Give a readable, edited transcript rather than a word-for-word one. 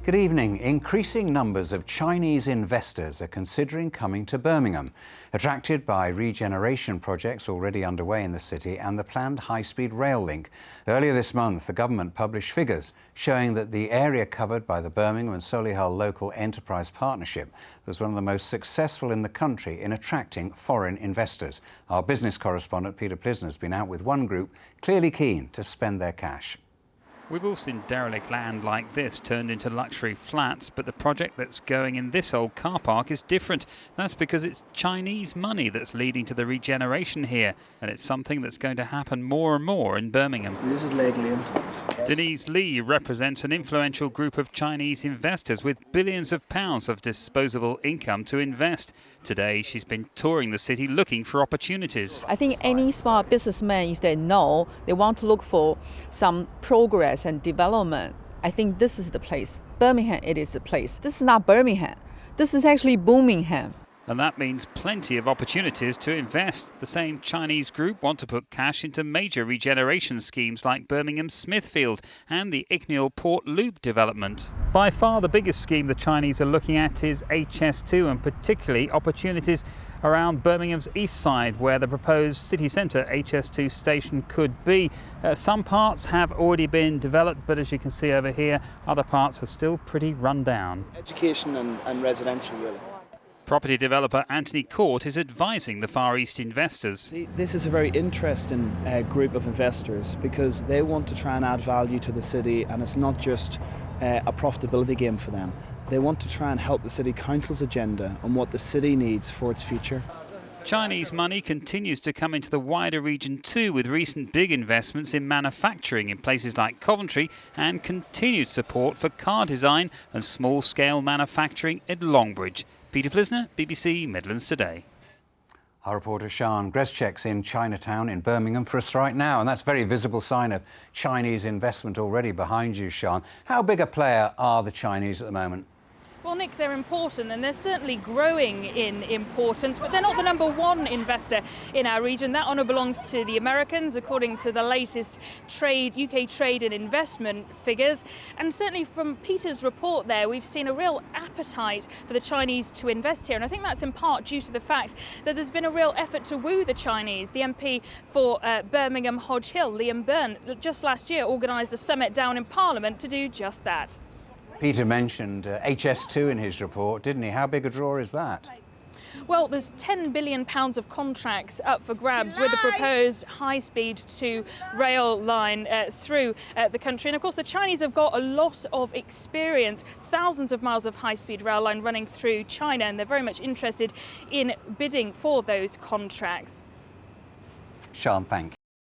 Good evening. Increasing numbers of Chinese investors are considering coming to Birmingham, attracted by regeneration projects already underway in the city and the planned high-speed rail link. Earlier this month, the government published figures showing that the area covered by the Birmingham and Solihull Local Enterprise Partnership was one of the most successful in the country in attracting foreign investors. Our business correspondent Peter Plisner has been out with one group clearly keen to spend their cash. We've all seen derelict land like this turned into luxury flats, but the project that's going in this old car park is different. That's because it's Chinese money that's leading to the regeneration here, and it's something that's going to happen more and more in Birmingham. This is legally into Denise Lee represents an influential group of Chinese investors with billions of pounds of disposable income to invest. Today, she's been touring the city looking for opportunities. I think any smart businessman, if they know they want to look for some progress and development, I think this is the place. Birmingham, it is the place. This is not Birmingham. This is actually Birmingham. And that means plenty of opportunities to invest. The same Chinese group want to put cash into major regeneration schemes like Birmingham Smithfield and the Icknield Port Loop development. By far the biggest scheme the Chinese are looking at is HS2, and particularly opportunities around Birmingham's east side, where the proposed city centre HS2 station could be. Some parts have already been developed, but as you can see over here, other parts are still pretty run down. education and residential, really. Property developer Anthony McCourt is advising the Far East investors. This is a very interesting group of investors because they want to try and add value to the city, and it's not just a profitability game for them. They want to try and help the City Council's agenda on what the city needs for its future. Chinese money continues to come into the wider region too, with recent big investments in manufacturing in places like Coventry and continued support for car design and small-scale manufacturing at Longbridge. Peter Plisner, BBC Midlands Today. Our reporter Sian Greszczyk's in Chinatown in Birmingham for us right now, and that's a very visible sign of Chinese investment already behind you, Sian. How big a player are the Chinese at the moment? Well, Nick, they're important and they're certainly growing in importance, but they're not the number one investor in our region. That honour belongs to the Americans, according to the latest UK trade and investment figures. And certainly from Peter's report there, we've seen a real appetite for the Chinese to invest here. And I think that's in part due to the fact that there's been a real effort to woo the Chinese. The MP for Birmingham Hodge Hill, Liam Byrne, just last year organised a summit down in Parliament to do just that. Peter mentioned HS2 in his report, didn't he? How big a draw is that? Well, there's £10 billion of contracts up for grabs with the proposed high-speed to rail line through the country. And of course, the Chinese have got a lot of experience, thousands of miles of high-speed rail line running through China, and they're very much interested in bidding for those contracts. Sian, thank you.